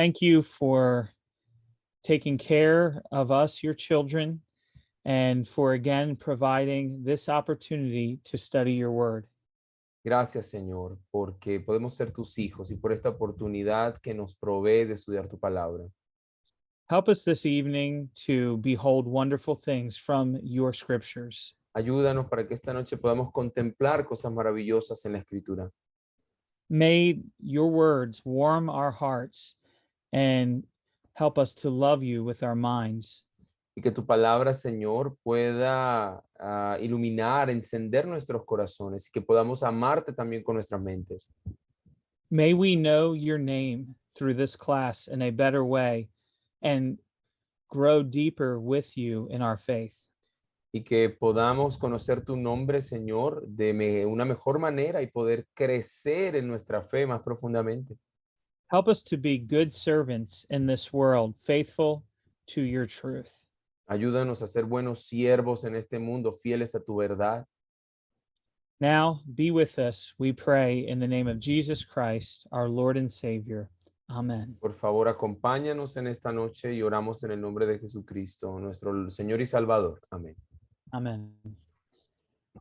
Thank you for taking care of us, your children, and for again providing this opportunity to study your word. Gracias, Señor, porque podemos ser tus hijos y por esta oportunidad que nos provees de estudiar tu palabra. Help us this evening to behold wonderful things from your scriptures. Ayúdanos para que esta noche podamos contemplar cosas maravillosas en la Escritura. May your words warm our hearts and help us to love you with our minds. Y que tu palabra, Señor, pueda iluminar, encender nuestros corazones y que podamos amarte también con nuestras mentes. May we know your name through this class in a better way and grow deeper with you in our faith. Y que podamos conocer tu nombre, Señor, de una mejor manera y poder crecer en nuestra fe más profundamente. Help us to be good servants in this world, faithful to your truth. Ayúdanos a ser buenos siervos en este mundo, fieles a tu verdad. Now be with us, we pray, in the name of Jesus Christ, our Lord and Savior. Amen. Por favor, acompáñanos en esta noche y oramos en el nombre de Jesucristo, nuestro Señor y Salvador. Amén. Amen.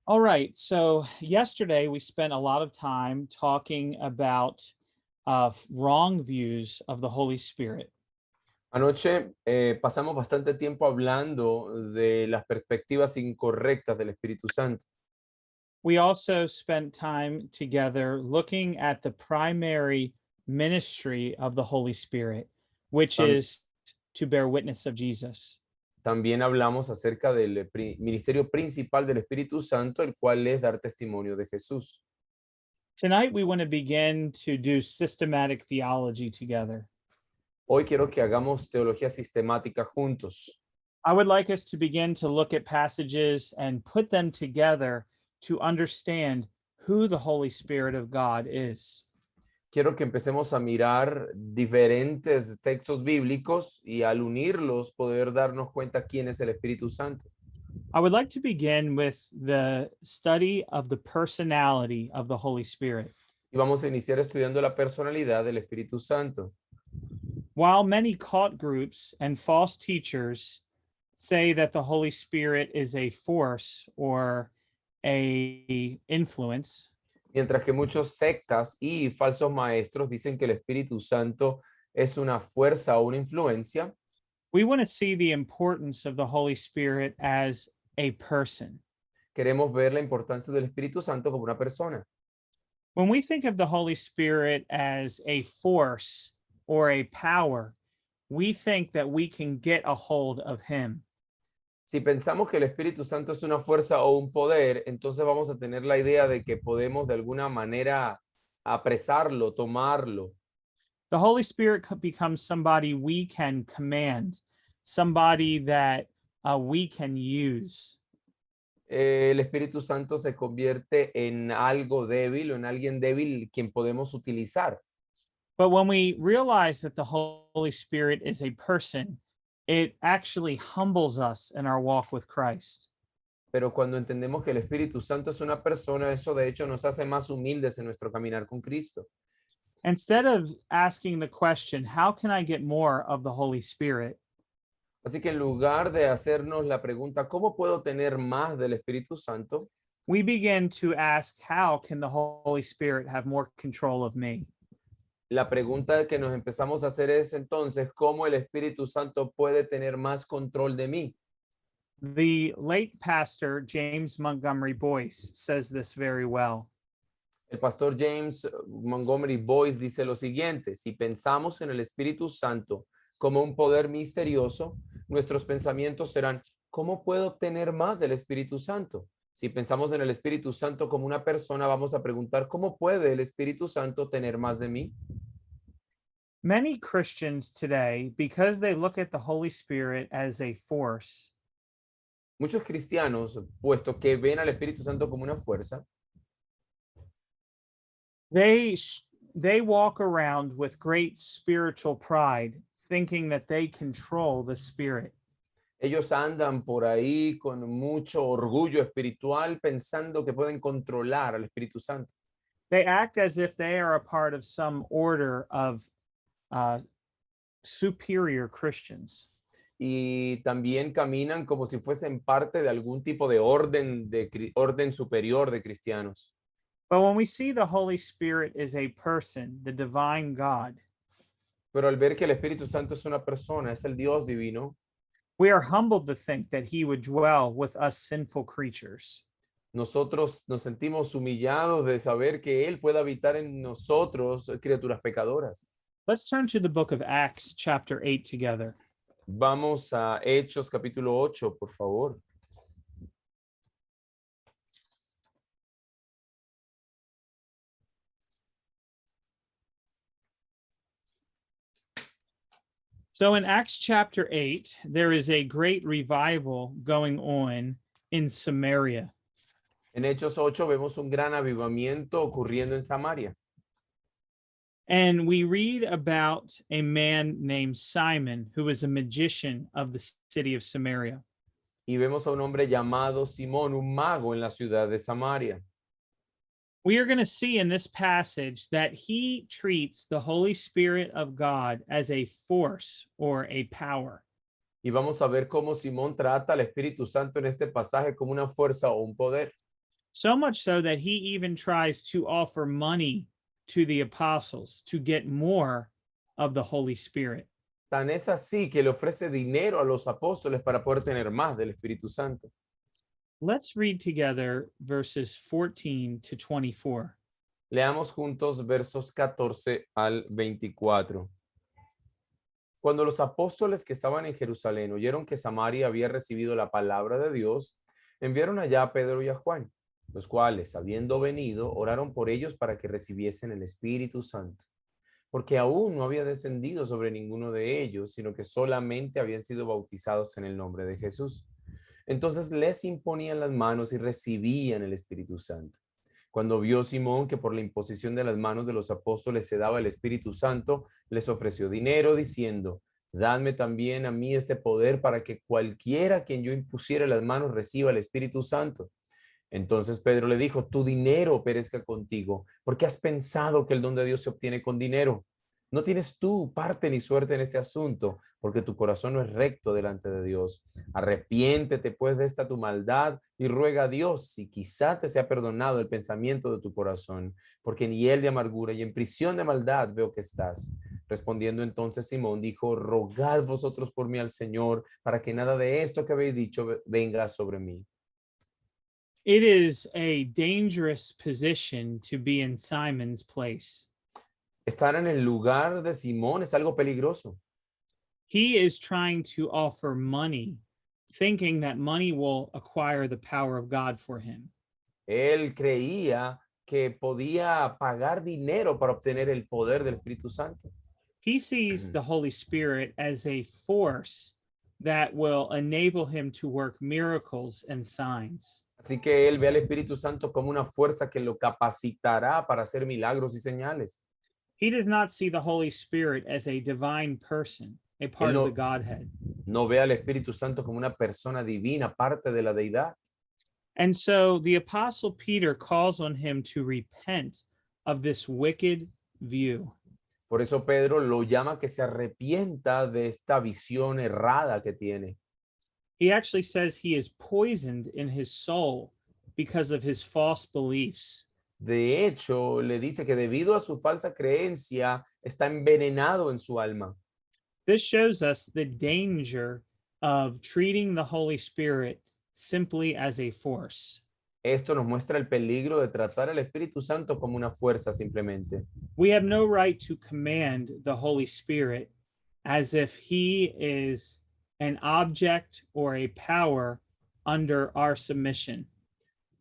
All right. So, yesterday we spent a lot of time talking about wrong views of the Holy Spirit. Anoche pasamos bastante tiempo hablando de las perspectivas incorrectas del Espíritu Santo. We also spent time together looking at the primary ministry of the Holy Spirit, which Tam- is to bear witness of Jesus. También hablamos acerca del ministerio principal del Espíritu Santo, el cual es dar testimonio de Jesús. Tonight, we want to begin to do systematic theology together. Hoy quiero que hagamos teología sistemática juntos. I would like us to begin to look at passages and put them together to understand who the Holy Spirit of God is. Quiero que empecemos a mirar diferentes textos bíblicos y al unirlos poder darnos cuenta quién es el Espíritu Santo. I would like to begin with the study of the personality of the Holy Spirit. Y vamos a iniciar estudiando la personalidad del Espíritu Santo. While many cult groups and false teachers say that the Holy Spirit is a force or a influence, Mientras que muchos sectas y falsos maestros dicen que el Espíritu Santo es una fuerza o una influencia, we want to see the importance of the Holy Spirit as a person. queremos ver la importancia del Espíritu Santo como una persona. When we think of the Holy Spirit as a force or a power, we think that we can get a hold of him. Si pensamos que el Espíritu Santo es una fuerza o un poder, entonces vamos a tener la idea de que podemos de alguna manera apresarlo, tomarlo. The Holy Spirit becomes somebody we can command, somebody that we can use. El Espíritu Santo se convierte en algo débil o en alguien débil quien podemos utilizar. But when we realize that the Holy Spirit is a person, it actually humbles us in our walk with Christ. Pero cuando entendemos que el Espíritu Santo es una persona, eso de hecho nos hace más humildes en nuestro caminar con Cristo. Instead of asking the question, how can I get more of the Holy Spirit? Así que en lugar de hacernos la pregunta, ¿cómo puedo tener más del Espíritu Santo? We begin to ask, how can the Holy Spirit have more control of me? La pregunta que nos empezamos a hacer es entonces, ¿cómo el Espíritu Santo puede tener más control de mí? The late pastor, James Montgomery Boyce, says this very well. El pastor James Montgomery Boyce dice lo siguiente: si pensamos en el Espíritu Santo como un poder misterioso, nuestros pensamientos serán, ¿cómo puedo obtener más del Espíritu Santo? Si pensamos en el Espíritu Santo como una persona, vamos a preguntar, ¿cómo puede el Espíritu Santo tener más de mí? Many Christians today, because they look at the Holy Spirit as a force, Muchos cristianos, puesto que ven al Espíritu Santo como una fuerza, they they walk around with great spiritual pride, thinking that they control the Spirit. ellos andan por ahí con mucho orgullo espiritual pensando que pueden controlar al Espíritu Santo. They act as if they are a part of some order of uh, superior Christians. Y también caminan como si fuesen parte de algún tipo de orden, orden superior de cristianos. But when we see the Holy Spirit is a person, the divine God, Pero al ver que el Espíritu Santo es una persona, es el Dios divino, we are humbled to think that he would dwell with us sinful creatures. nosotros nos sentimos humillados de saber que Él puede habitar en nosotros, criaturas pecadoras. Let's turn to the book of Acts, chapter 8, together. Vamos a Hechos capítulo 8, por favor. So in Acts chapter 8, there is a great revival going on in Samaria. En Hechos 8 vemos un gran avivamiento ocurriendo en Samaria. And we read about a man named Simon, who was a magician of the city of Samaria. Y vemos a un hombre llamado Simón, un mago en la ciudad de Samaria. We are going to see in this passage that he treats the Holy Spirit of God as a force or a power. Y vamos a ver cómo Simón trata al Espíritu Santo en este pasaje como una fuerza o un poder. So much so that he even tries to offer money to the apostles to get more of the Holy Spirit. Tan es así que le ofrece dinero a los apóstoles para poder tener más del Espíritu Santo. Let's read together verses 14 to 24. Leamos juntos versos 14 al 24. Cuando los apóstoles que estaban en Jerusalén oyeron que Samaria había recibido la palabra de Dios, enviaron allá a Pedro y a Juan, los cuales, habiendo venido, oraron por ellos para que recibiesen el Espíritu Santo, porque aún no había descendido sobre ninguno de ellos, sino que solamente habían sido bautizados en el nombre de Jesús. Entonces les imponían las manos y recibían el Espíritu Santo. Cuando vio Simón que por la imposición de las manos de los apóstoles se daba el Espíritu Santo, les ofreció dinero diciendo: dadme también a mí este poder para que cualquiera a quien yo impusiere las manos reciba el Espíritu Santo. Entonces Pedro le dijo: tu dinero perezca contigo, porque has pensado que el don de Dios se obtiene con dinero. No tienes tú parte ni suerte en este asunto, porque tu corazón no es recto delante de Dios. Arrepiéntete pues de esta tu maldad y ruega a Dios si quizá te sea perdonado el pensamiento de tu corazón, porque en hiel de amargura y en prisión de maldad veo que estás. Respondiendo entonces Simón dijo: rogad vosotros por mí al Señor, para que nada de esto que habéis dicho venga sobre mí. It is a dangerous position to be in Simon's place. Estar en el lugar de Simón es algo peligroso. He is trying to offer money, thinking that money will acquire the power of God for him. Él creía que podía pagar dinero para obtener el poder del Espíritu Santo. He sees the Holy Spirit as a force that will enable him to work miracles and signs. Así que él ve al Espíritu Santo como una fuerza que lo capacitará para hacer milagros y señales. He does not see the Holy Spirit as a divine person, a Él part of the Godhead. no ve al Espíritu Santo como una persona divina, parte de la deidad. And so the Apostle Peter calls on him to repent of this wicked view. Por eso Pedro lo llama que se arrepienta de esta visión errada que tiene. He actually says he is poisoned in his soul because of his false beliefs. De hecho, le dice que debido a su falsa creencia está envenenado en su alma. This shows us the danger of treating the Holy Spirit simply as a force. Esto nos muestra el peligro de tratar al Espíritu Santo como una fuerza simplemente. We have no right to command the Holy Spirit as if he is an object or a power under our submission.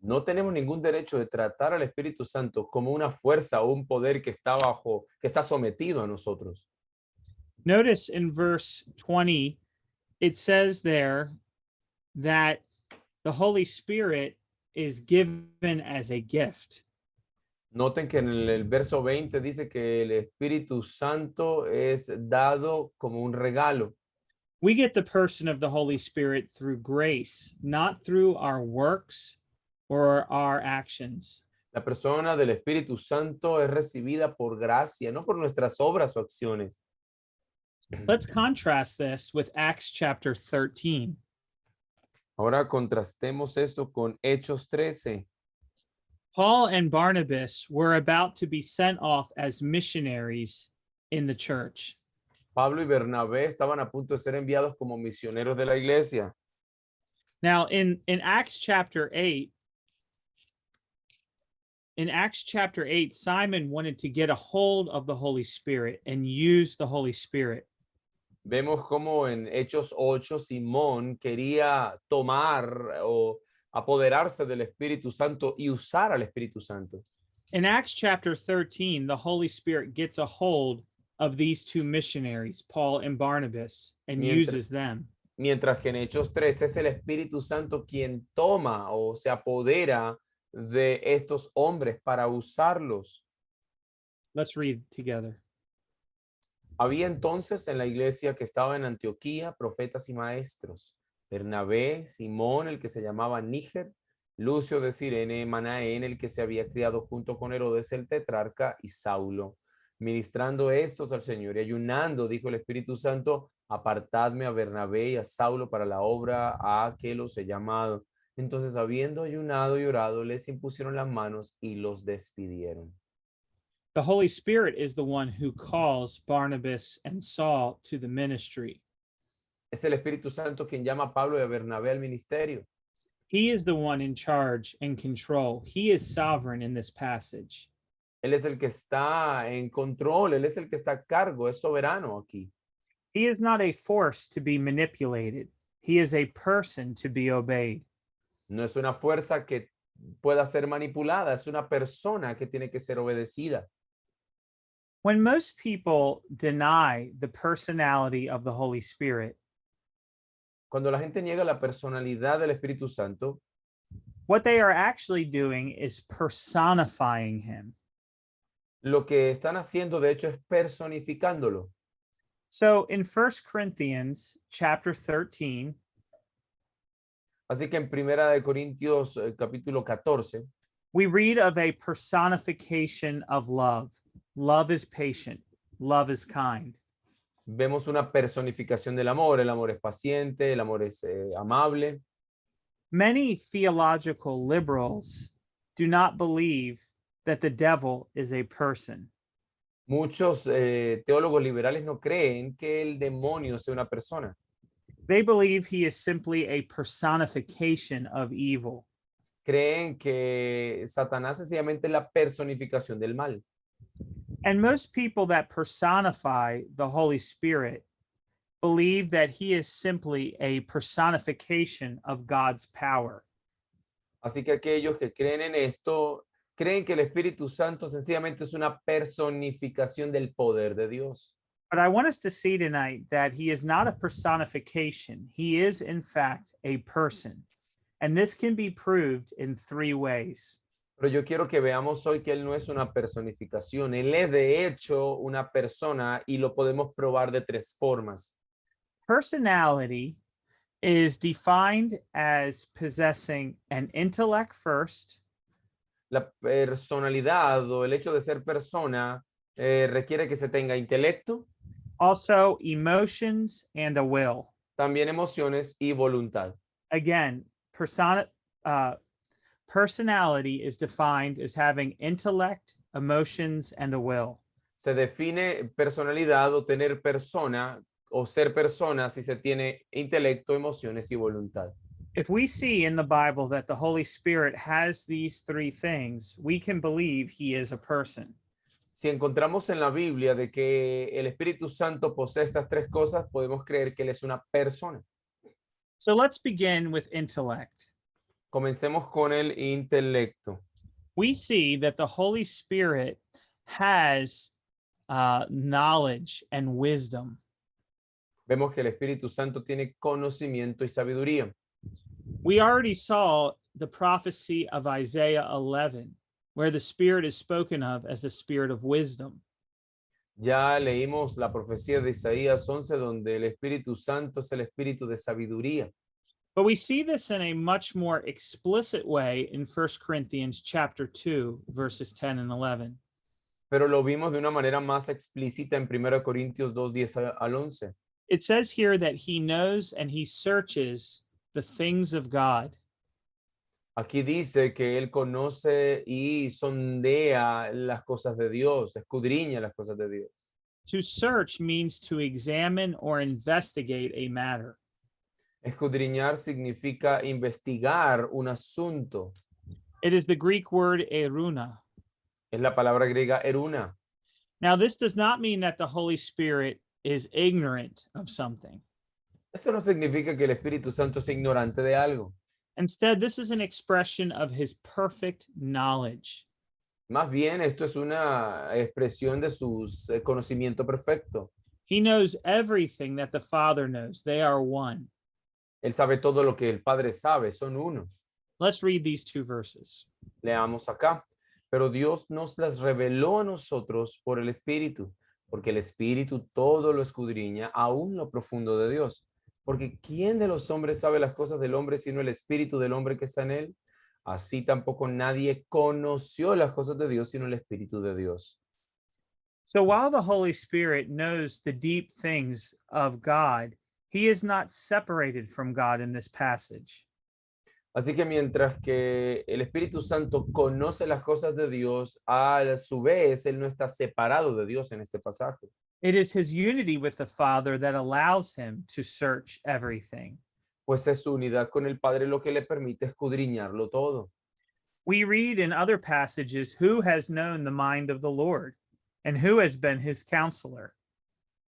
No tenemos ningún derecho de tratar al Espíritu Santo como una fuerza o un poder que está sometido a nosotros. Notice in verse 20, it says there that the Holy Spirit is given as a gift. Noten que en el verso 20 dice que el Espíritu Santo es dado como un regalo. We get the person of the Holy Spirit through grace, not through our works or our actions. La persona del Espíritu Santo es recibida por gracia, no por nuestras obras o acciones. Let's contrast this with Acts chapter 13. Ahora contrastemos esto con Hechos 13. Paul and Barnabas were about to be sent off as missionaries in the church. Pablo y Bernabé estaban a punto de ser enviados como misioneros de la iglesia. Now, in Acts chapter 8, Simon wanted to get a hold of the Holy Spirit and use the Holy Spirit. Vemos como en Hechos 8 Simón quería tomar o apoderarse del Espíritu Santo y usar al Espíritu Santo. In Acts chapter 13, the Holy Spirit gets a hold of these two missionaries, Paul and Barnabas, and uses them. Mientras que en Hechos 3 es el Espíritu Santo quien toma o se apodera de estos hombres para usarlos. Let's read together. Había entonces en la iglesia que estaba en Antioquía profetas y maestros: Bernabé, Simón, el que se llamaba Níger, Lucio de Cirene, Manaén, el que se había criado junto con Herodes el tetrarca, y Saulo. Ministrando estos al Señor y ayunando, dijo el Espíritu Santo: apartadme a Bernabé y a Saulo para la obra a que los he llamado. Entonces, habiendo ayunado y orado, les impusieron las manos y los despidieron. The Holy Spirit is the one who calls Barnabas and Saul to the ministry. Es el Espíritu Santo quien llama a Pablo y a Bernabé al ministerio. He is the one in charge and control. He is sovereign in this passage. Él es el que está en control, él es el que está a cargo, es soberano aquí. He is not a force to be manipulated. He is a person to be obeyed. No es una fuerza que pueda ser manipulada, es una persona que tiene que ser obedecida. When most people deny the personality of the Holy Spirit, Cuando la gente niega la personalidad del Espíritu Santo, what they are actually doing is personifying him. lo que están haciendo de hecho es personificándolo. So in 1 Corinthians chapter 13, Así que en Primera de Corintios capítulo 14, we read of a personification of love. Love is patient. Love is kind. vemos una personificación del amor. El amor es paciente, el amor es amable. Many theological liberals do not believe that the devil is a person. Muchos teólogos liberales no creen que el demonio sea una persona. They believe he is simply a personification of evil. Creen que Satanás es sencillamente la personificación del mal. And most people that personify the Holy Spirit believe that he is simply a personification of God's power. Así que aquellos que creen en esto, creen que el Espíritu Santo sencillamente es una personificación del poder de Dios. But I want us to see tonight that he is not a personification. He is, in fact, a person. And this can be proved in three ways. Pero yo quiero que veamos hoy que Él no es una personificación. Él es de hecho una persona y lo podemos probar de tres formas. Personality is defined as possessing an intellect first, La personalidad o el hecho de ser persona requiere que se tenga intelecto, also emotions, and a will. también emociones y voluntad. Again, personality is defined as having intellect, emotions, and a will. Se define personalidad o tener persona o ser persona si se tiene intelecto, emociones y voluntad. If we see in the Bible that the Holy Spirit has these three things, we can believe he is a person. Si encontramos en la Biblia de que el Espíritu Santo posee estas tres cosas, podemos creer que Él es una persona. So let's begin with intellect. Comencemos con el intelecto. We see that the Holy Spirit has knowledge and wisdom. Vemos que el Espíritu Santo tiene conocimiento y sabiduría. We already saw the prophecy of Isaiah 11, where the Spirit is spoken of as the Spirit of wisdom. Ya leímos la profecía de Isaías 11, donde el Espíritu Santo es el Espíritu de sabiduría. But we see this in a much more explicit way in 1 Corinthians chapter 2, verses 10 and 11. pero lo vimos de una manera más explícita en 1 Corintios 2, 10 al 11. It says here that he knows and he searches the things of God. Aquí dice que él conoce y sondea las cosas de Dios, escudriña las cosas de Dios. To search means to examine or investigate a matter. Escudriñar significa investigar un asunto. It is the Greek word eruna. Es la palabra griega eruna. Now, this does not mean that the Holy Spirit is ignorant of something. Esto no significa que el Espíritu Santo es ignorante de algo. Instead, this is an expression of his perfect knowledge. Más bien, esto es una expresión de su conocimiento perfecto. He knows everything that the Father knows. They are one. Él sabe todo lo que el Padre sabe, son uno. Let's read these two verses. Leamos acá. Pero Dios nos las reveló a nosotros por el Espíritu, porque el Espíritu todo lo escudriña, aún lo profundo de Dios. Porque ¿quién de los hombres sabe las cosas del hombre sino el Espíritu del hombre que está en él? Así tampoco nadie conoció las cosas de Dios sino el Espíritu de Dios. So while the Holy Spirit knows the deep things of God, he is not separated from God in this passage. Así que mientras que el Espíritu Santo conoce las cosas de Dios, a su vez, Él no está separado de Dios en este pasaje. It is his unity with the Father that allows him to search everything. Pues es su unidad con el Padre lo que le permite escudriñarlo todo. We read in other passages, who has known the mind of the Lord and who has been his counselor?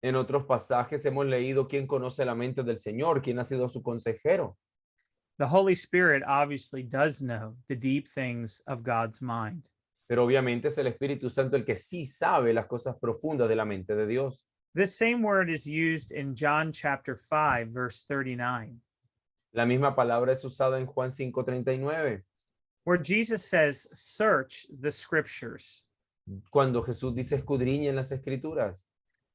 En otros pasajes hemos leído quién conoce la mente del Señor, quién ha sido su consejero. The Holy Spirit obviously does know the deep things of God's mind. Pero obviamente es el Espíritu Santo el que sí sabe las cosas profundas de la mente de Dios. This same word is used in John chapter 5, verse 39, La misma palabra es usada en Juan 5:39, where Jesus says, search the scriptures. cuando Jesús dice escudriñen las Escrituras.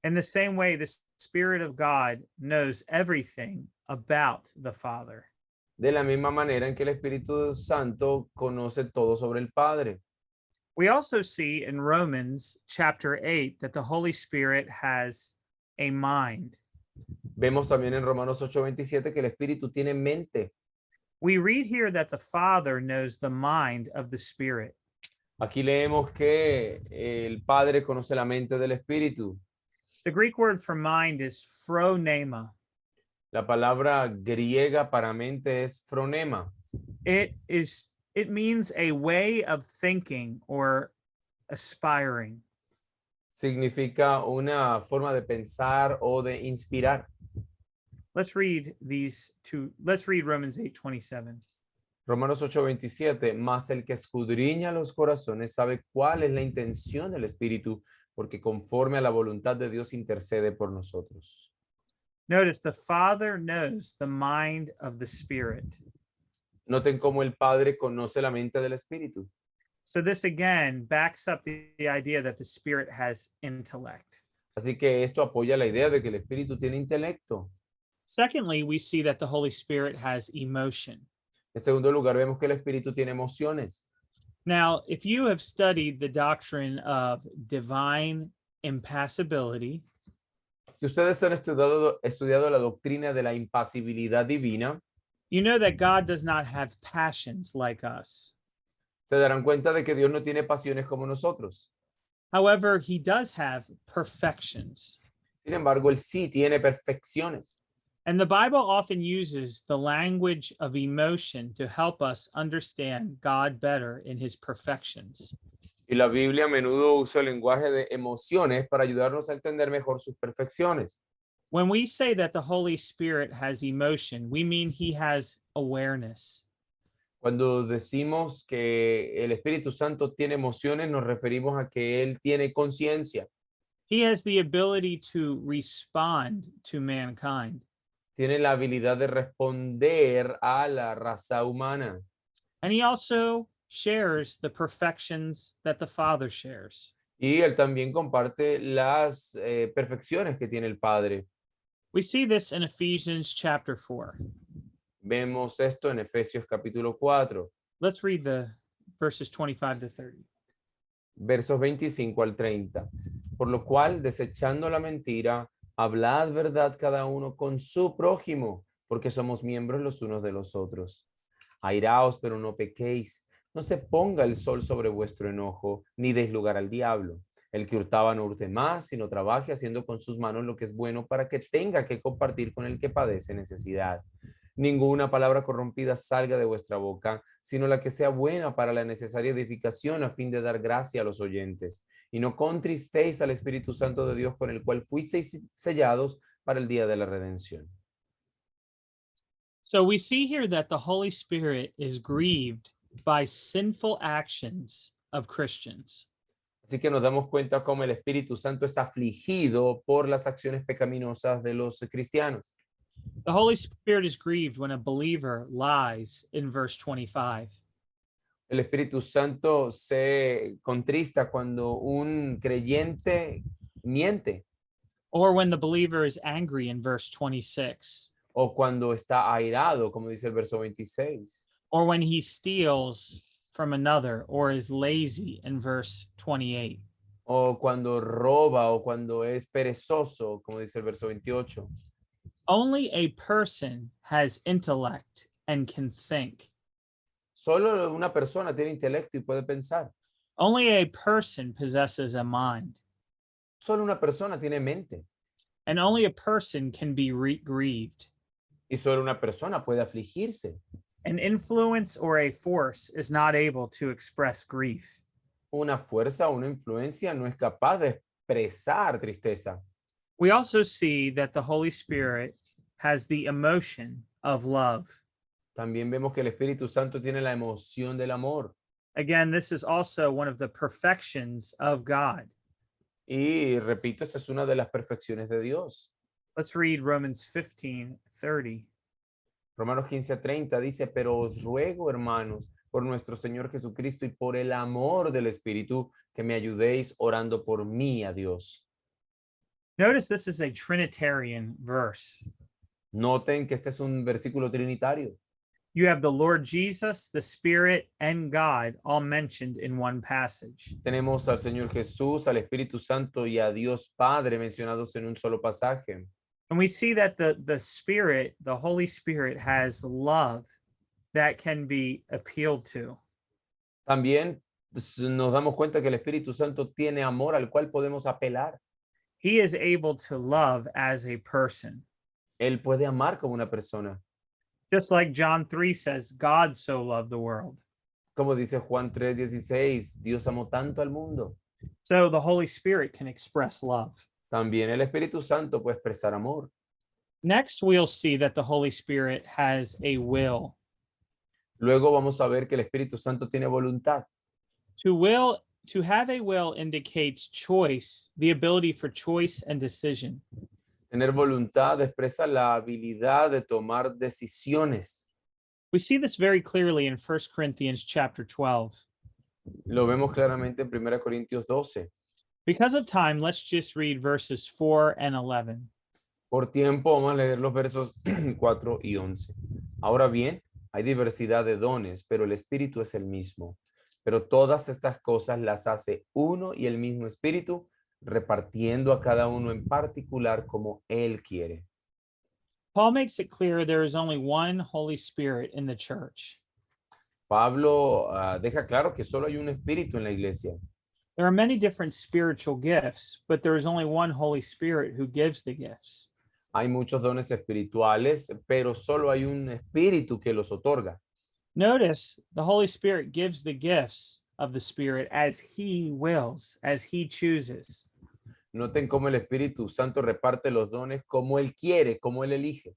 In the same way, the Spirit of God knows everything about the Father. De la misma manera en que el Espíritu Santo conoce todo sobre el Padre. We also see in Romans chapter 8 that the Holy Spirit has a mind. Vemos también en Romanos 8:27 que el Espíritu tiene mente. We read here that the Father knows the mind of the Spirit. Aquí leemos que el Padre conoce la mente del Espíritu. The Greek word for mind is phronema. La palabra griega para mente es phronema. It means a way of thinking or aspiring. Significa una forma de pensar o de inspirar. Let's read Romans 8:27. Romanos 8:27, mas el que escudriña los corazones sabe cuál es la intención del Espíritu, porque conforme a la voluntad de Dios intercede por nosotros. Notice the Father knows the mind of the Spirit. Noten cómo el Padre conoce la mente del Espíritu. So this again backs up the idea that the Spirit has intellect. Así que esto apoya la idea de que el Espíritu tiene intelecto. Secondly, we see that the Holy Spirit has emotion. En segundo lugar, vemos que el Espíritu tiene emociones. Now, if you have studied the doctrine of divine impassibility, Si ustedes han estudiado la doctrina de la impasibilidad divina, you know that God does not have passions like us. se darán cuenta de que Dios no tiene pasiones como nosotros. However, he does have perfections. Sin embargo, Él sí tiene perfecciones. And the Bible often uses the language of emotion to help us understand God better in his perfections. Y la Biblia a menudo usa el lenguaje de emociones para ayudarnos a entender mejor sus perfecciones. When we say that the Holy Spirit has emotion, we mean he has awareness. Cuando decimos que el Espíritu Santo tiene emociones, nos referimos a que Él tiene conciencia. He has the ability to respond to mankind. Tiene la habilidad de responder a la raza humana. And he also shares the perfections that the Father shares. Y Él también comparte las perfecciones que tiene el Padre. We see this in Ephesians chapter 4. Vemos esto en Efesios capítulo 4. Let's read the verses 25 to 30. versos 25 al 30. Por lo cual, desechando la mentira, hablad verdad cada uno con su prójimo, porque somos miembros los unos de los otros. Airaos, pero no pequéis. No se ponga el sol sobre vuestro enojo, ni deis lugar al diablo. El que hurtaba no hurte más, sino trabaje haciendo con sus manos lo que es bueno para que tenga que compartir con el que padece necesidad. Ninguna palabra corrompida salga de vuestra boca, sino la que sea buena para la necesaria edificación a fin de dar gracia a los oyentes. Y no contristéis al Espíritu Santo de Dios con el cual fuisteis sellados para el día de la redención. So we see here that the Holy Spirit is grieved by sinful actions of Christians. Así que nos damos cuenta cómo el Espíritu Santo es afligido por las acciones pecaminosas de los cristianos. The Holy Spirit is grieved when a believer lies in verse 25. El Espíritu Santo se contrista cuando un creyente miente Or when the believer is angry in verse 26, o cuando está airado, como dice el verso 26, or when he steals from another or is lazy in verse 28. o cuando roba o cuando es perezoso, como dice el verso 28. Only a person has intellect and can think. Solo una persona tiene intelecto y puede pensar. Only a person possesses a mind, Solo una persona tiene mente and only a person can be grieved. y solo una persona puede afligirse. An influence or a force is not able to express grief. Una fuerza o una influencia no es capaz de expresar tristeza. We also see that the Holy Spirit has the emotion of love. También vemos que el Espíritu Santo tiene la emoción del amor. Again, this is also one of the perfections of God. Y repito, esa es una de las perfecciones de Dios. Let's read Romans 15:30. Romanos 15:30 dice, pero os ruego, hermanos, por nuestro Señor Jesucristo y por el amor del Espíritu, que me ayudéis orando por mí a Dios. Notice this is a Trinitarian verse. Noten que este es un versículo trinitario. You have the Lord Jesus, the Spirit, and God all mentioned in one passage. Tenemos al Señor Jesús, al Espíritu Santo y a Dios Padre mencionados en un solo pasaje. And we see that the Spirit, the Holy Spirit, has love that can be appealed to. También nos damos cuenta que el Espíritu Santo tiene amor al cual podemos apelar. He is able to love as a person. Él puede amar como una persona. Just like John 3 says, God so loved the world. Como dice Juan 3:16, Dios amó tanto al mundo. So the Holy Spirit can express love. También el Espíritu Santo puede expresar amor. Next, we'll see that the Holy Spirit has a will. Luego vamos a ver que el Espíritu Santo tiene voluntad. To have a will indicates choice, the ability for choice and decision. Tener voluntad expresa la habilidad de tomar decisiones. We see this very clearly in 1 Corinthians chapter 12. Lo vemos claramente en 1 Corintios 12. Because of time, let's just read verses 4 and 11. Por tiempo vamos a leer los versos 4 y 11. Ahora bien, hay diversidad de dones, pero el Espíritu es el mismo. Pero todas estas cosas las hace uno y el mismo Espíritu, repartiendo a cada uno en particular como Él quiere. Paul makes it clear there is only one Holy Spirit in the church. Pablo deja claro que solo hay un Espíritu en la iglesia. There are many different spiritual gifts, but there is only one Holy Spirit who gives the gifts. Hay muchos dones espirituales, pero solo hay un Espíritu que los otorga. Notice the Holy Spirit gives the gifts of the Spirit as He wills, as He chooses. Noten cómo el Espíritu Santo reparte los dones como Él quiere, como Él elige.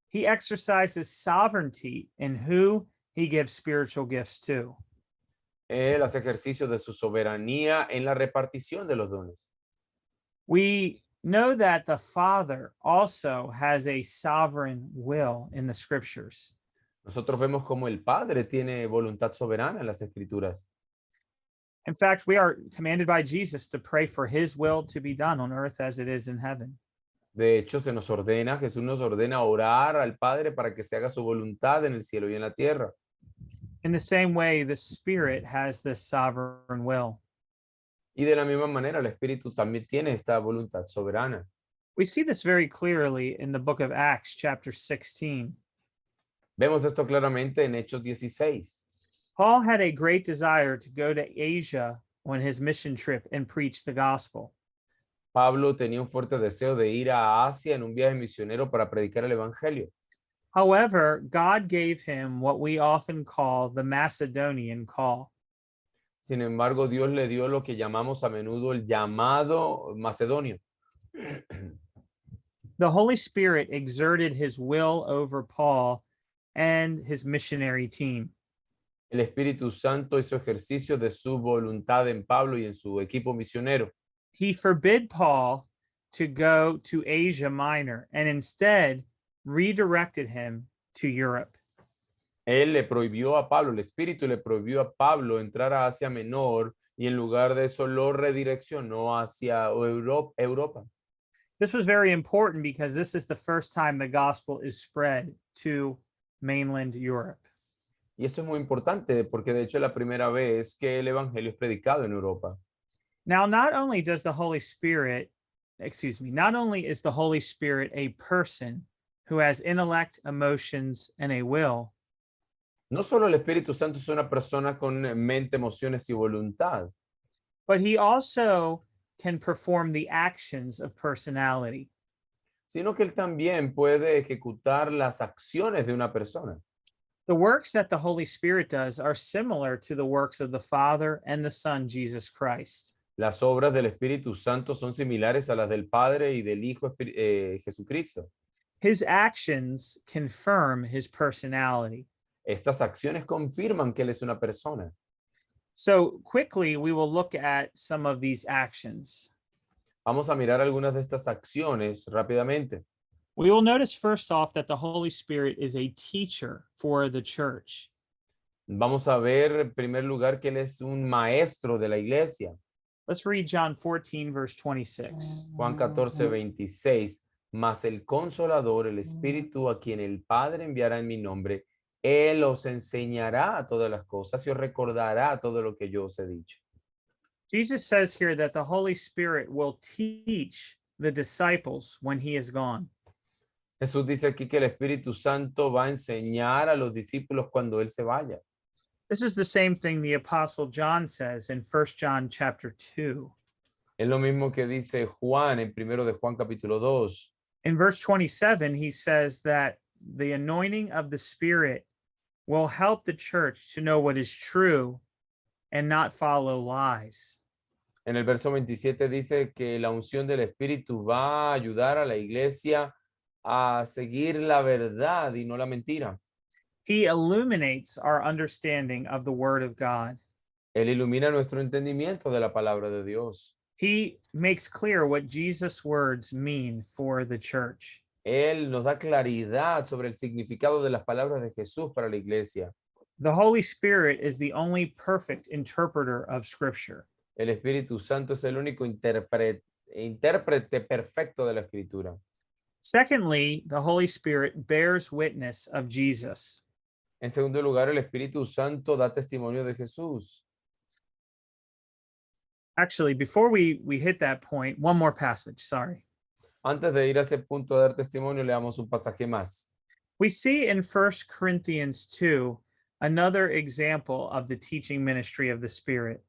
He exercises sovereignty in who He gives spiritual gifts to. Él hace ejercicio de su soberanía en la repartición de los dones. We know that the Father also has a sovereign will in the scriptures. Nosotros vemos cómo el Padre tiene voluntad soberana en las Escrituras. In fact, we are commanded by Jesus to pray for His will to be done on earth as it is in heaven. De hecho, se nos ordena, Jesús nos ordena orar al Padre para que se haga su voluntad en el cielo y en la tierra. In the same way, the Spirit has this sovereign will. Y de la misma manera, el Espíritu también tiene esta voluntad soberana. We see this very clearly in the book of Acts, chapter 16. Vemos esto claramente en Hechos 16. Paul had a great desire to go to Asia on his mission trip and preach the gospel. Pablo tenía un fuerte deseo de ir a Asia en un viaje misionero para predicar el Evangelio. However, God gave him what we often call the Macedonian call. Sin embargo, Dios le dio lo que llamamos a menudo el llamado macedonio. The Holy Spirit exerted his will over Paul and his missionary team. El Espíritu Santo hizo ejercicio de su voluntad en Pablo y en su equipo misionero. He forbid Paul to go to Asia Minor and instead redirected him to Europe. Él le prohibió a Pablo, el Espíritu le prohibió a Pablo entrar a Asia Menor y en lugar de eso lo redireccionó hacia Europa. This was very important because this is the first time the gospel is spread to mainland Europe. Y esto es muy importante porque de hecho es la primera vez que el Evangelio es predicado en Europa. Now, not only is the Holy Spirit a person who has intellect, emotions, and a will, No solo el Espíritu Santo es una persona con mente, emociones y voluntad, but he also can perform the actions of personality. sino que él también puede ejecutar las acciones de una persona. The works that the Holy Spirit does are similar to the works of the Father and the Son, Jesus Christ. Las obras del Espíritu Santo son similares a las del Padre y del Hijo Jesucristo. His actions confirm his personality. Estas acciones confirman que él es una persona. So quickly, we will look at some of these actions. Vamos a mirar algunas de estas acciones rápidamente. We will notice first off that the Holy Spirit is a teacher for the church. Vamos a ver en primer lugar que él es un maestro de la iglesia. Let's read John 14, verse 26. Juan 14, 26. Mas el Consolador, el Espíritu a quien el Padre enviará en mi nombre, Él os enseñará todas las cosas y os recordará todo lo que yo os he dicho. Jesus says here that the Holy Spirit will teach the disciples when he is gone. Jesús dice aquí que el Espíritu Santo va a enseñar a los discípulos cuando Él se vaya. This is the same thing the Apostle John says in 1 John chapter 2. Es lo mismo que dice Juan en 1 de Juan capítulo 2. In verse 27, he says that the anointing of the Spirit will help the church to know what is true and not follow lies. En el verso 27 dice que la unción del Espíritu va a ayudar a la iglesia a seguir la verdad y no la mentira. He illuminates our understanding of the Word of God. Él ilumina nuestro entendimiento de la palabra de Dios. He makes clear what Jesus' words mean for the church. Él nos da claridad sobre el significado de las palabras de Jesús para la iglesia. The Holy Spirit is the only perfect interpreter of Scripture. El Espíritu Santo es el único intérprete perfecto de la Escritura. Secondly, the Holy Spirit bears witness of Jesus. En segundo lugar, el Espíritu Santo da testimonio de Jesús. Actually, before we hit that point, one more passage, sorry. Antes de ir a ese punto de dar testimonio, leamos un pasaje más. We see in 1 Corinthians 2 another example of the teaching ministry of the Spirit.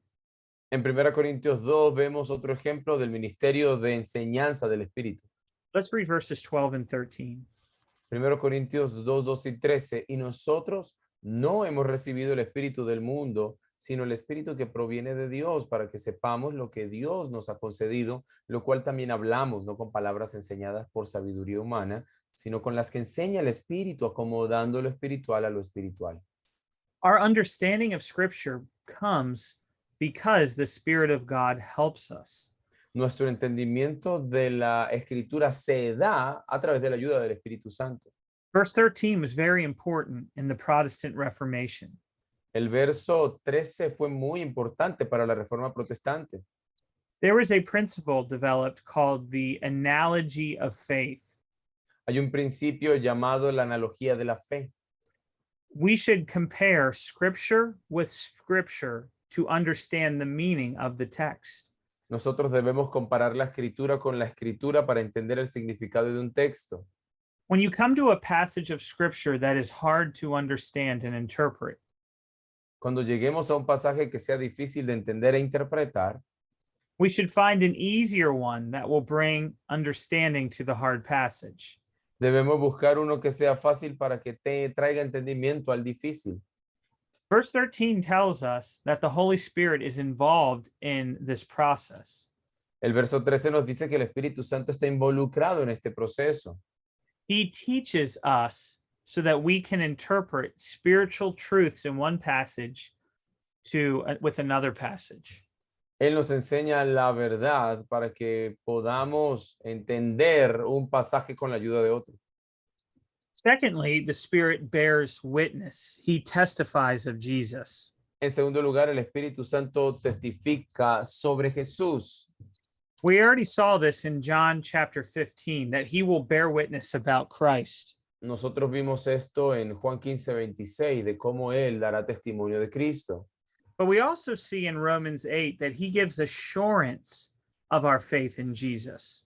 En 1 Corintios 2 vemos otro ejemplo del ministerio de enseñanza del Espíritu. Let's read verses 12 and 13. 1 Corintios 2, 12 y 13. Y nosotros no hemos recibido el Espíritu del mundo, sino el Espíritu que proviene de Dios, para que sepamos lo que Dios nos ha concedido, lo cual también hablamos, no con palabras enseñadas por sabiduría humana, sino con las que enseña el Espíritu, acomodando lo espiritual a lo espiritual. Our understanding of Scripture comes because the Spirit of God helps us. Nuestro entendimiento de la Escritura se da a través de la ayuda del Espíritu Santo. Verse 13 was very important in the Protestant Reformation. El verso 13 fue muy importante para la Reforma Protestante. There was a principle developed called the analogy of faith. Hay un principio llamado la analogía de la fe. We should compare Scripture with Scripture to understand the meaning of the text. Nosotros debemos comparar la escritura con la escritura para entender el significado de un texto. When you come to a passage of scripture that is hard to understand and interpret, Cuando lleguemos a un pasaje que sea difícil de entender e interpretar, we should find an easier one that will bring understanding to the hard passage. debemos buscar uno que sea fácil para que te traiga entendimiento al difícil. Verse 13 tells us that the Holy Spirit is involved in this process. El verso 13 nos dice que el Espíritu Santo está involucrado en este proceso. He teaches us so that we can interpret spiritual truths in one passage with another passage. Él nos enseña la verdad para que podamos entender un pasaje con la ayuda de otro. Secondly, the Spirit bears witness. He testifies of Jesus. En segundo lugar, el Espíritu Santo testifica sobre Jesús. We already saw this in John chapter 15, that he will bear witness about Christ. Nosotros vimos esto en Juan 15:26, de cómo Él dará testimonio de Cristo. But we also see in Romans 8 that he gives assurance of our faith in Jesus.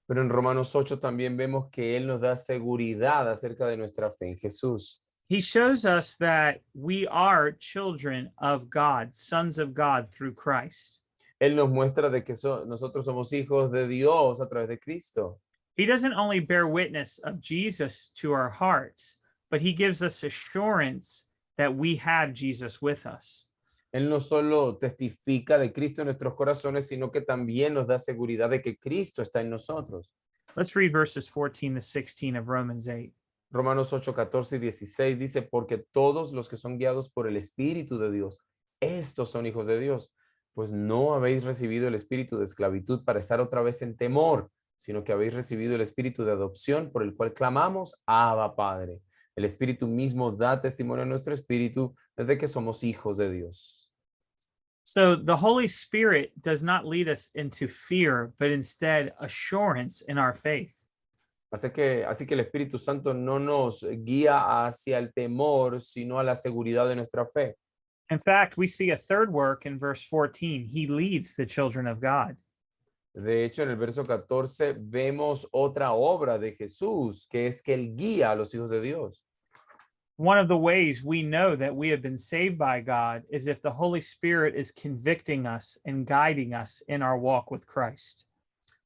Pero en Romanos 8 también vemos que Él nos da seguridad acerca de nuestra fe en Jesús. He shows us that we are children of God, sons of God through Christ. Él nos muestra de que nosotros somos hijos de Dios a través de Cristo. He doesn't only bear witness of Jesus to our hearts, but he gives us assurance that we have Jesus with us. Él no solo testifica de Cristo en nuestros corazones, sino que también nos da seguridad de que Cristo está en nosotros. Let's read verses 14 to 16 of Romans 8. Romanos 8, 14 y 16 dice, porque todos los que son guiados por el Espíritu de Dios, estos son hijos de Dios, pues no habéis recibido el espíritu de esclavitud para estar otra vez en temor, sino que habéis recibido el espíritu de adopción por el cual clamamos, Abba, Padre. El Espíritu mismo da testimonio a nuestro espíritu de que somos hijos de Dios. So the Holy Spirit does not lead us into fear, but instead assurance in our faith. Así que el Espíritu Santo no nos guía hacia el temor, sino a la seguridad de nuestra fe. In fact, we see a third work in verse 14. He leads the children of God. De hecho, en el verso 14 vemos otra obra de Jesús, que es que Él guía a los hijos de Dios. One of the ways we know that we have been saved by God is if the Holy Spirit is convicting us and guiding us in our walk with Christ.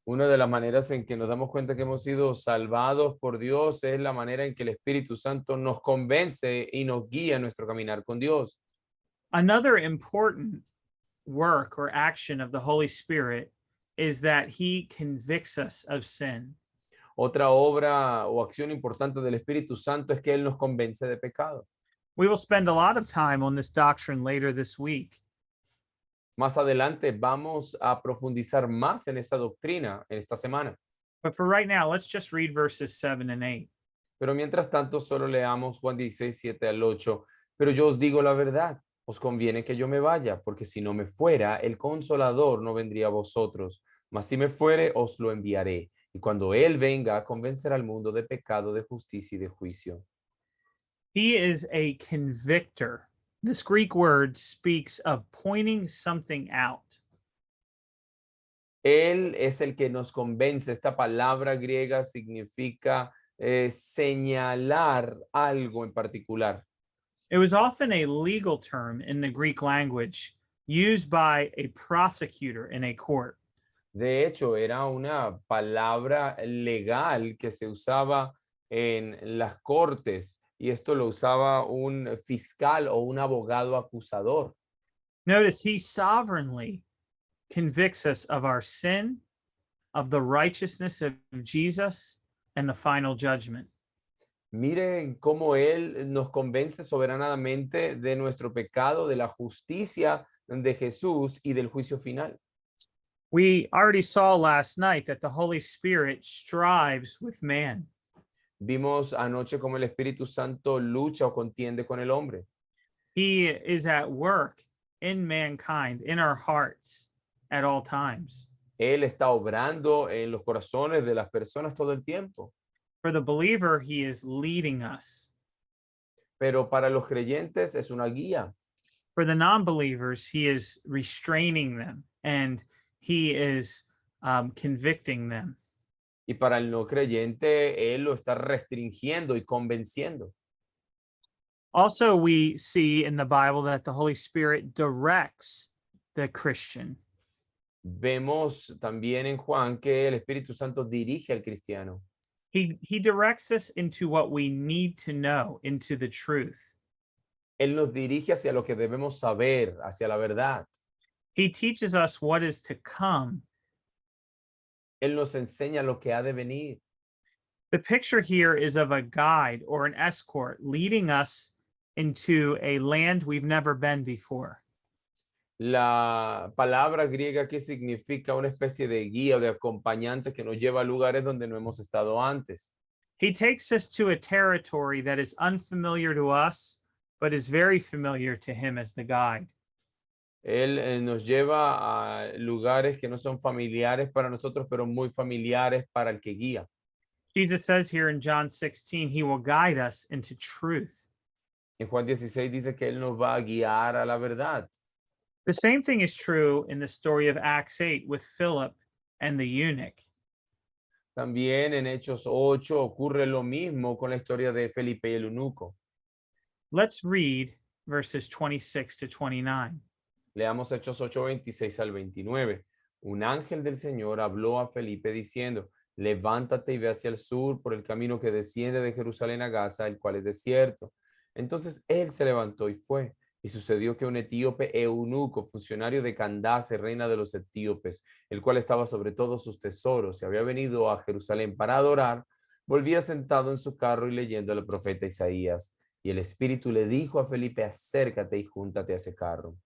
Una de las maneras en que nos damos cuenta que hemos sido salvados por Dios es la manera en que el Espíritu Santo nos convence y nos guía en nuestro caminar con Dios. Another important work or action of the Holy Spirit is that he convicts us of sin. Otra obra o acción importante del Espíritu Santo es que Él nos convence de pecado. We will spend a lot of time on this doctrine later this week. Más adelante vamos a profundizar más en esa doctrina en esta semana. But for right now, let's just read verses 7 and 8. Pero mientras tanto, solo leamos Juan 16, 7 al 8. Pero yo os digo la verdad, os conviene que yo me vaya, porque si no me fuera, el Consolador no vendría a vosotros. Mas si me fuere, os lo enviaré. Y cuando Él venga, convencerá al mundo de pecado, de justicia y de juicio. He is a convictor. This Greek word speaks of pointing something out. Él es el que nos convence. Esta palabra griega significa señalar algo en particular. It was often a legal term in the Greek language used by a prosecutor in a court. De hecho, era una palabra legal que se usaba en las cortes y esto lo usaba un fiscal o un abogado acusador. Notice he sovereignly convicts us of our sin, of the righteousness of Jesus, and the final judgment. Miren cómo Él nos convence soberanamente de nuestro pecado, de la justicia de Jesús y del juicio final. We already saw last night that the Holy Spirit strives with man. Vimos anoche cómo el Espíritu Santo lucha o contiende con el hombre. He is at work in mankind, in our hearts at all times. Él está obrando en los corazones de las personas todo el tiempo. For the believer, he is leading us. Pero para los creyentes es una guía. For the non-believers, he is restraining them and he is convicting them. Y para el no creyente, él lo está restringiendo y convenciendo. Also, we see in the Bible that the Holy Spirit directs the Christian. Vemos también en Juan que el Espíritu Santo dirige al cristiano. He directs us into what we need to know, into the truth. Él nos dirige hacia lo que debemos saber, hacia la verdad. He teaches us what is to come. Él nos enseña lo que ha de venir. The picture here is of a guide or an escort leading us into a land we've never been before. La palabra griega que significa una especie de guía o de acompañante que nos lleva a lugares donde no hemos estado antes. He takes us to a territory that is unfamiliar to us, but is very familiar to him as the guide. Él nos lleva a lugares que no son familiares para nosotros, pero muy familiares para el que guía. Jesus says here in John 16, he will guide us into truth. En Juan 16 dice que Él nos va a guiar a la verdad. The same thing is true in the story of Acts 8 with Philip and the eunuch. También en Hechos 8 ocurre lo mismo con la historia de Felipe y el eunuco. Let's read verses 26 to 29. Leamos Hechos 8, 26 al 29. Un ángel del Señor habló a Felipe diciendo, levántate y ve hacia el sur por el camino que desciende de Jerusalén a Gaza, el cual es desierto. Entonces él se levantó y fue. Y sucedió que un etíope eunuco, funcionario de Candace, reina de los etíopes, el cual estaba sobre todos sus tesoros y había venido a Jerusalén para adorar, volvía sentado en su carro y leyendo al profeta Isaías. Y el Espíritu le dijo a Felipe, acércate y júntate a ese carro.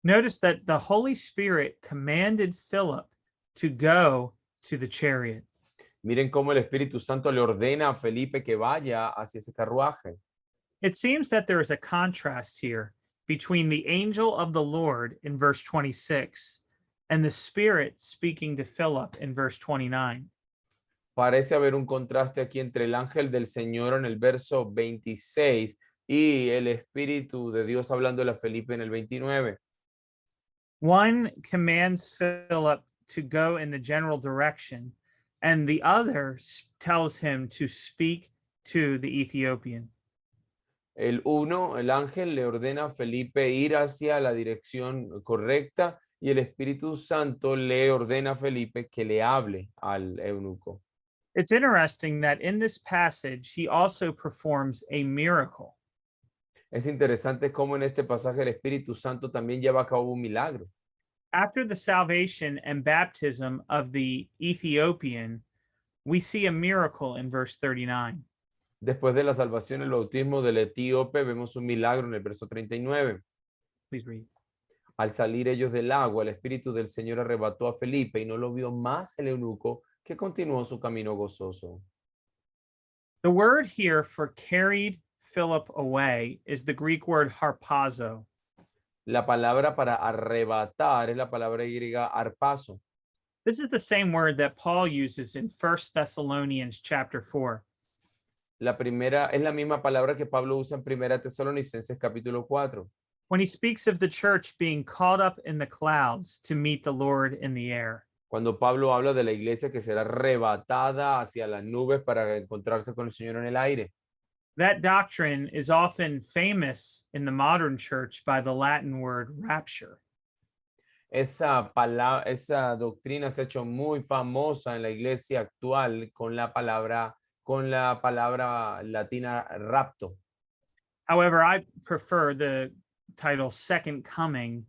Notice that the Holy Spirit commanded Philip to go to the chariot. Miren cómo el Espíritu Santo le ordena a Felipe que vaya hacia ese carruaje. It seems that there is a contrast here between the angel of the Lord in verse 26 and the Spirit speaking to Philip in verse 29. Parece haber un contraste aquí entre el ángel del Señor en el verso 26 y el Espíritu de Dios hablándole a Felipe en el 29. One commands Philip to go in the general direction, and the other tells him to speak to the Ethiopian. El ángel le ordena a Felipe ir hacia la dirección correcta y el Espíritu Santo le ordena a Felipe que le hable al eunuco. It's interesting that in this passage, he also performs a miracle. Es interesante cómo en este pasaje el Espíritu Santo también lleva a cabo un milagro. After the salvation and baptism of the Ethiopian, we see a miracle in verse 39. Después de la salvación y el bautismo del etíope, vemos un milagro en el verso 39. Please read. Al salir ellos del agua, el Espíritu del Señor arrebató a Felipe y no lo vio más el eunuco, que continuó su camino gozoso. The word here for carried Philip away is the Greek word harpazo. La palabra para arrebatar es la palabra griega arpazo. This is the same word that Paul uses in 1 Thessalonians chapter 4. La primera es la misma palabra que Pablo usa en Primera Tesalonicenses capítulo 4. When he speaks of the church being caught up in the clouds to meet the Lord in the air. Cuando Pablo habla de la iglesia que será arrebatada hacia las nubes para encontrarse con el Señor en el aire. That doctrine is often famous in the modern church by the Latin word rapture. Esa doctrina se ha hecho muy famosa en la iglesia actual con la palabra latina rapto. However, I prefer the title Second Coming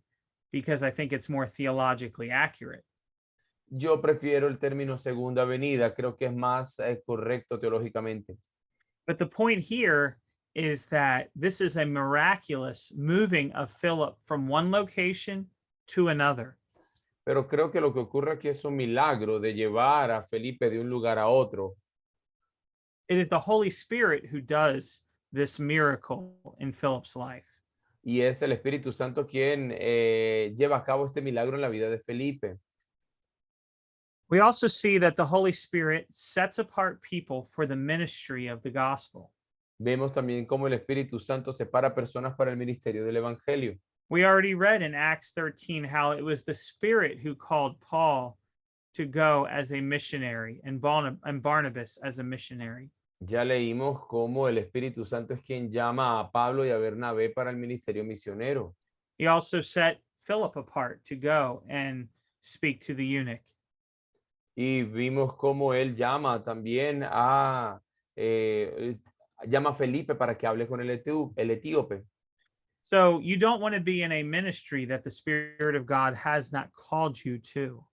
because I think it's more theologically accurate. Yo prefiero el término segunda venida, creo que es más correcto teológicamente. But the point here is that this is a miraculous moving of Philip from one location to another. Pero creo que lo que ocurre aquí es un milagro de llevar a Felipe de un lugar a otro. It is the Holy Spirit who does this miracle in Philip's life. Y es el Espíritu Santo quien lleva a cabo este milagro en la vida de Felipe. We also see that the Holy Spirit sets apart people for the ministry of the gospel. Vemos también cómo el Espíritu Santo separa personas para el ministerio del Evangelio. We already read in Acts 13 how it was the Spirit who called Paul to go as a missionary and Barnabas as a missionary. Ya leímos cómo el Espíritu Santo es quien llama a Pablo y a Bernabé para el ministerio misionero. He also set Philip apart to go and speak to the eunuch. Y vimos cómo él llama también llama a Felipe para que hable con el etíope. So you don't want to be in a ministry that the Spirit of God has not called you to.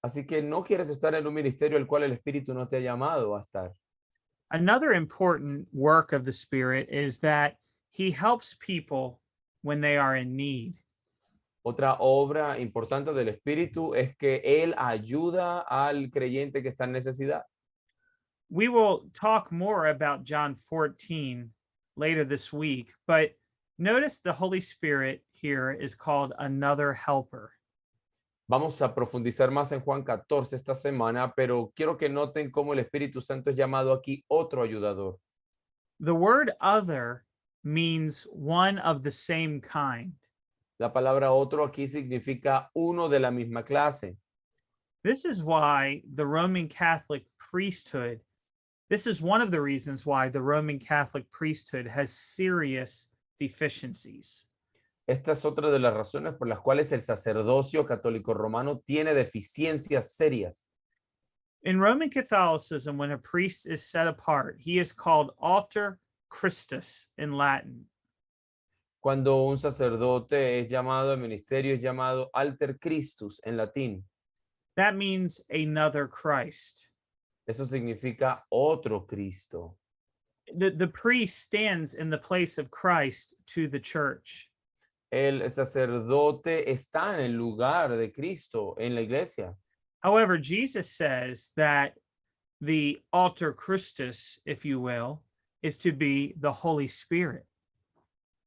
Así que no quieres estar en un ministerio al cual el Espíritu no te ha llamado a estar. Another important work of the Spirit is that he helps people when they are in need. Otra obra importante del Espíritu es que él ayuda al creyente que está en necesidad. We will talk more about John 14 later this week, but notice the Holy Spirit here is called another helper. Vamos a profundizar más en Juan 14 esta semana, pero quiero que noten cómo el Espíritu Santo es llamado aquí otro ayudador. The word other means one of the same kind. La palabra otro aquí significa uno de la misma clase. This is why the Roman Catholic priesthood, this is one of the reasons why the Roman Catholic priesthood has serious deficiencies. Esta es otra de las razones por las cuales el sacerdocio católico romano tiene deficiencias serias. In Roman Catholicism, when a priest is set apart, he is called alter Christus in Latin. Cuando un sacerdote es llamado al ministerio, es llamado alter Christus en latín. That means another Christ. Eso significa otro Cristo. The priest stands in the place of Christ to the church. El sacerdote está en el lugar de Cristo en la iglesia. However, Jesus says that the alter Christus, if you will, is to be the Holy Spirit.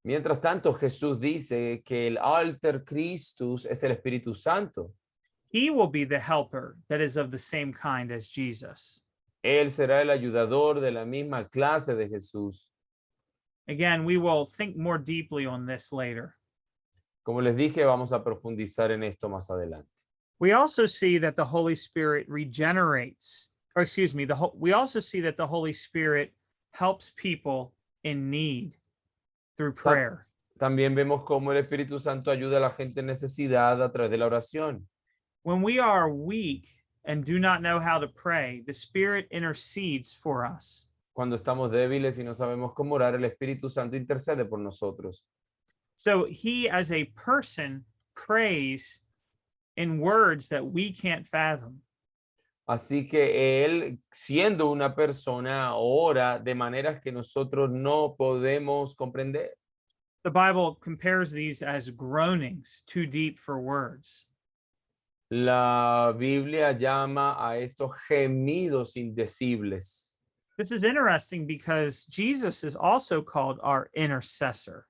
Mientras tanto, Jesús dice que el alter Christus es el Espíritu Santo. He will be the helper that is of the same kind as Jesus. Él será el ayudador de la misma clase de Jesús. Again, we will think more deeply on this later. Como les dije, vamos a profundizar en esto más adelante. We also see that the Holy Spirit regenerates, or excuse me, we also see that the Holy Spirit helps people in need through prayer. También vemos cómo el Espíritu Santo ayuda a la gente en necesidad a través de la oración. When we are weak and do not know how to pray, the Spirit intercedes for us. Cuando estamos débiles y no sabemos cómo orar, el Espíritu Santo intercede por nosotros. So he, as a person, prays in words that we can't fathom. Así que él, siendo una persona, ora de maneras que nosotros no podemos comprender. The Bible compares these as groanings too deep for words. La Biblia llama a estos gemidos indecibles. This is interesting because Jesus is also called our intercessor.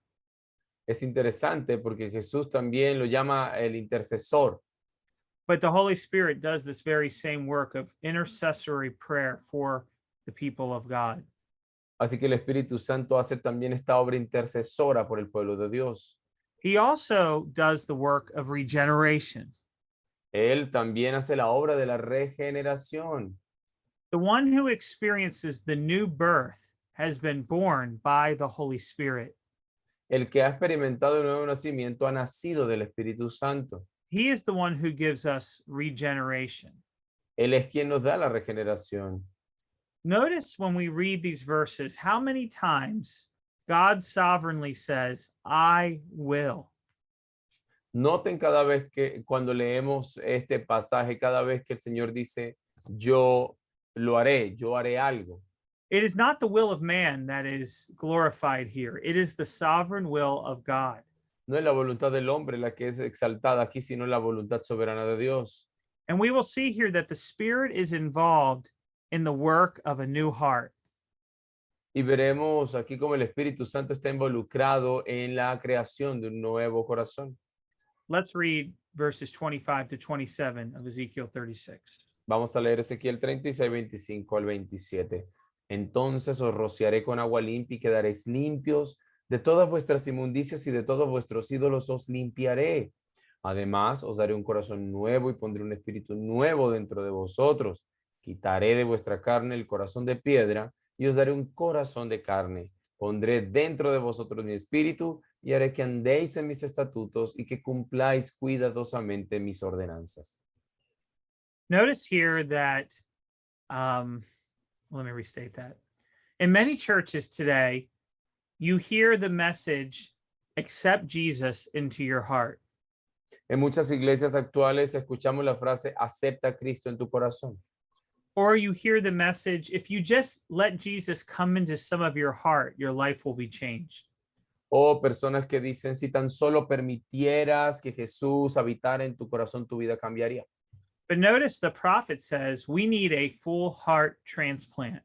Es interesante porque Jesús también lo llama el intercesor. But the Holy Spirit does this very same work of intercessory prayer for the people of God. Así que el Espíritu Santo hace también esta obra intercesora por el pueblo de Dios. He also does the work of regeneration. Él también hace la obra de la regeneración. The one who experiences the new birth has been born by the Holy Spirit. El que ha experimentado el nuevo nacimiento ha nacido del Espíritu Santo. He is the one who gives us regeneration. Él es quien nos da la regeneración. Notice when we read these verses, how many times God sovereignly says, I will. Noten cada vez que cuando leemos este pasaje, cada vez que el Señor dice, yo lo haré, yo haré algo. It is not the will of man that is glorified here. It is the sovereign will of God. No es la voluntad del hombre la que es exaltada aquí, sino la voluntad soberana de Dios. And we will see here that the Spirit is involved in the work of a new heart. Y veremos aquí cómo el Espíritu Santo está involucrado en la creación de un nuevo corazón. Let's read verses 25 to 27 of Ezekiel 36. Vamos a leer Ezequiel 36, 25 al 27. Entonces os rociaré con agua limpia y quedaréis limpios. De todas vuestras inmundicias y de todos vuestros ídolos os limpiaré. Además, os daré un corazón nuevo y pondré un espíritu nuevo dentro de vosotros. Quitaré de vuestra carne el corazón de piedra y os daré un corazón de carne. Pondré dentro de vosotros mi espíritu y haré que andéis en mis estatutos y que cumpláis cuidadosamente mis ordenanzas. Notice here that, um, let me restate that. In many churches today, you hear the message, accept Jesus into your heart. En muchas iglesias actuales escuchamos la frase, acepta a Cristo en tu corazón. Or you hear the message, if you just let Jesus come into some of your heart, your life will be changed. O personas que dicen, si tan solo permitieras que Jesús habitara en tu corazón, tu vida cambiaría. But notice the prophet says we need a full heart transplant.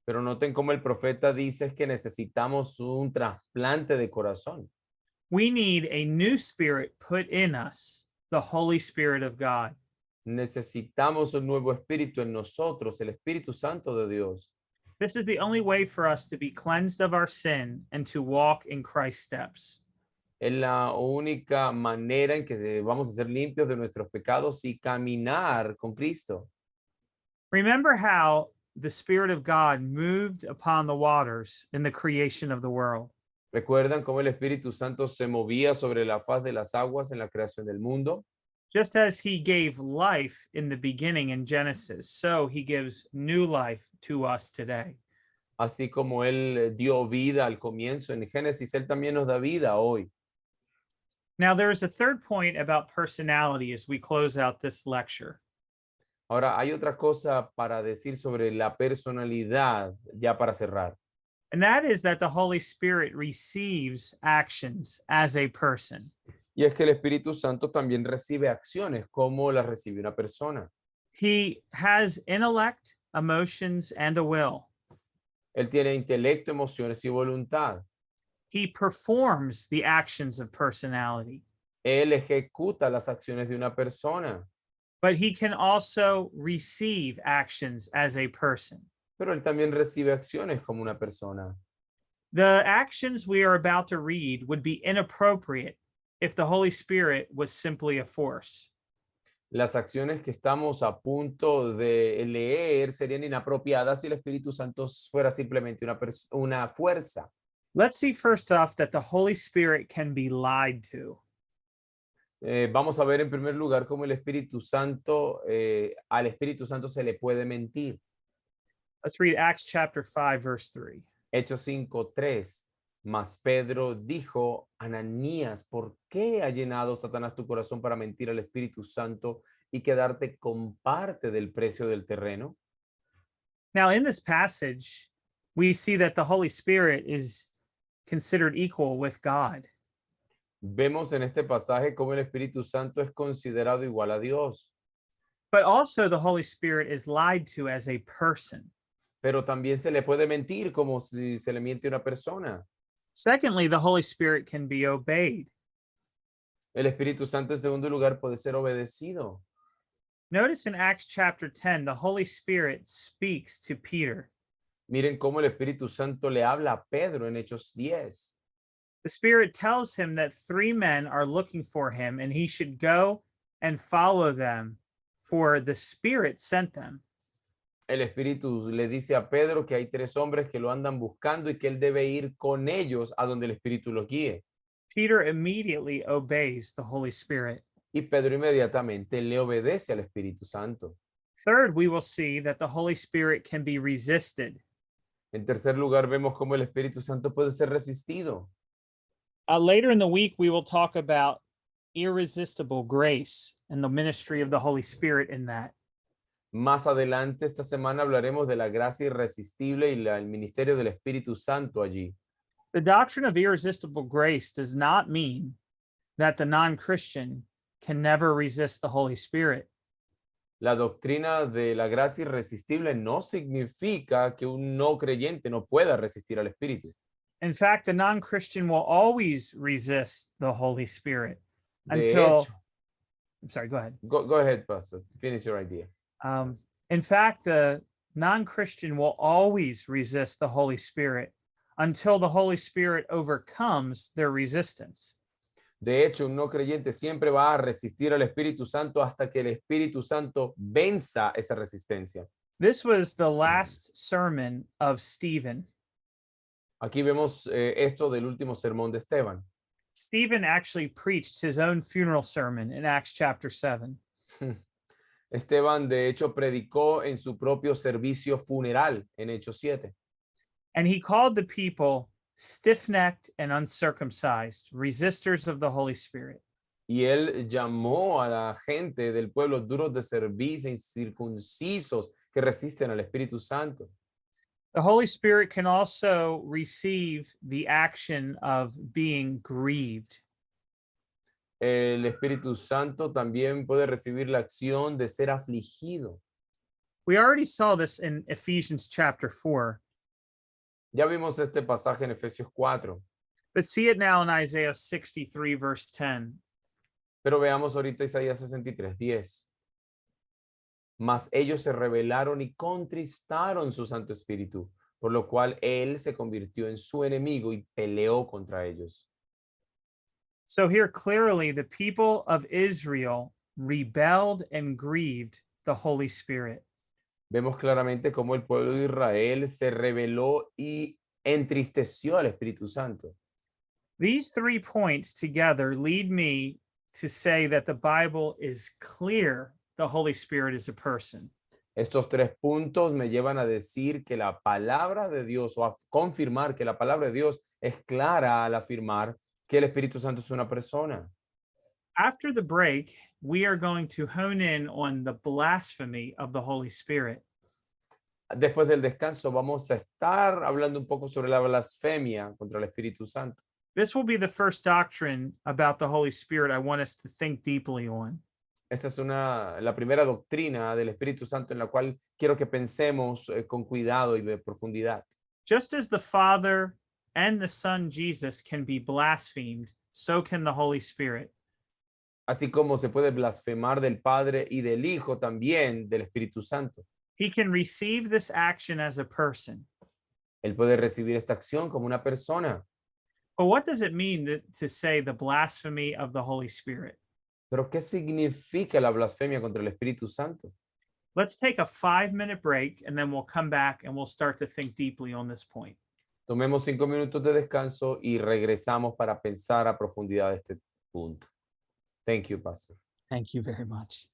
Pero noten cómo el profeta dice que necesitamos un trasplante de corazón. We need a new spirit put in us, the Holy Spirit of God. Necesitamos un nuevo espíritu en nosotros, el Espíritu Santo de Dios. This is the only way for us to be cleansed of our sin and to walk in Christ's steps. Es la única manera en que vamos a ser limpios de nuestros pecados y caminar con Cristo. Remember how the Spirit of God moved upon the waters in the creation of the world. ¿Recuerdan cómo el Espíritu Santo se movía sobre la faz de las aguas en la creación del mundo? Just as he gave life in the beginning in Genesis, so he gives new life to us today. Así como Él dio vida al comienzo en Génesis, Él también nos da vida hoy. Now, there is a third point about personality as we close out this lecture. Ahora, hay otra cosa para decir sobre la personalidad, ya para cerrar. And that is that the Holy Spirit receives actions as a person. Y es que el Espíritu Santo también recibe acciones como las recibe una persona. He has intellect, emotions, and a will. Él tiene intelecto, emociones y voluntad. He performs the actions of personality, Él ejecuta las acciones de una persona, but he can also receive actions as a person. pero él también recibe acciones como una persona. The actions we are about to read would be inappropriate if the Holy Spirit was simply a force. Las acciones que estamos a punto de leer serían inapropiadas si el Espíritu Santo fuera simplemente una fuerza. Let's see first off that the Holy Spirit can be lied to. Vamos a ver en primer lugar cómo el Espíritu Santo, al Espíritu Santo se le puede mentir. Let's read Acts chapter 5, verse 3. Hechos 5:3. Mas Pedro dijo, Ananías, ¿por qué ha llenado Satanás tu corazón para mentir al Espíritu Santo y quedarte con parte del precio del terreno? Now, in this passage, we see that the Holy Spirit is considered equal with God. Vemos en este pasaje cómo el Espíritu Santo es considerado igual a Dios, But also, the Holy Spirit is lied to as a person. pero también se le puede mentir como si se le miente a una persona. Secondly, the Holy Spirit can be obeyed. El Espíritu Santo, en segundo lugar, puede ser obedecido. Notice in Acts chapter 10, the Holy Spirit speaks to Peter. Miren cómo el Espíritu Santo le habla a Pedro en Hechos 10. The Spirit tells him that 3 men are looking for him and he should go and follow them, for the Spirit sent them. El Espíritu le dice a Pedro que hay 3 hombres que lo andan buscando y que él debe ir con ellos a donde el Espíritu los guíe. Peter immediately obeys the Holy Spirit. Y Pedro inmediatamente le obedece al Espíritu Santo. Third, we will see that the Holy Spirit can be resisted. En tercer lugar, vemos cómo el Espíritu Santo puede ser resistido. Later in the week, we will talk about irresistible grace and the ministry of the Holy Spirit in that. Más adelante esta semana hablaremos de la gracia irresistible y el ministerio del Espíritu Santo allí. The doctrine of irresistible grace does not mean that the non-Christian can never resist the Holy Spirit. La doctrina de la gracia irresistible no significa que un no creyente no pueda resistir al Espíritu. In fact, the non-Christian will always resist the Holy Spirit De until, hecho, I'm sorry, go ahead. go ahead, Pastor. Finish your idea. In fact, the non-Christian will always resist the Holy Spirit until the Holy Spirit overcomes their resistance. De hecho, un no creyente siempre va a resistir al Espíritu Santo hasta que el Espíritu Santo venza esa resistencia. This was the last sermon of Stephen. Aquí vemos esto del último sermón de Esteban. Stephen actually preached his own funeral sermon in Acts chapter 7. Esteban, de hecho, predicó en su propio servicio funeral en Hechos 7. And he called the people stiff-necked and uncircumcised, resistors of the Holy Spirit. Y él llamó a la gente del pueblo duros de cerviz e incircuncisos que resisten al Espíritu Santo. The Holy Spirit can also receive the action of being grieved. El Espíritu Santo también puede recibir la acción de ser afligido. We already saw this in Ephesians chapter 4, Ya vimos este pasaje en Efesios 4, but see it now in Isaiah 63, verse 10. pero veamos ahorita Isaías 63:10. Mas ellos se rebelaron y contristaron su Santo Espíritu, por lo cual él se convirtió en su enemigo y peleó contra ellos. So here clearly the people of Israel rebelled and grieved the Holy Spirit. Vemos claramente cómo el pueblo de Israel se rebeló y entristeció al Espíritu Santo. These 3 points together lead me to say that the Bible is clear the Holy Spirit is a person. Estos 3 puntos me llevan a decir que la palabra de Dios, o a confirmar que la palabra de Dios es clara al afirmar que el Espíritu Santo es una persona. After the break, we are going to hone in on the blasphemy of the Holy Spirit. Después del descanso vamos a estar hablando un poco sobre la blasfemia contra el Espíritu Santo. This will be the first doctrine about the Holy Spirit I want us to think deeply on. Esta es la primera doctrina del Espíritu Santo en la cual quiero que pensemos con cuidado y de profundidad. Just as the Father and the Son Jesus can be blasphemed, so can the Holy Spirit. Así como se puede blasfemar del Padre y del Hijo, también del Espíritu Santo. He can receive this action as a person. Él puede recibir esta acción como una persona. But what does it mean to say the blasphemy of the Holy Spirit? Pero ¿qué significa la blasfemia contra el Espíritu Santo? Let's take a 5-minute break and then we'll come back and we'll start to think deeply on this point. Tomemos 5 minutos de descanso y regresamos para pensar a profundidad este punto. Thank you, Pastor. Thank you very much.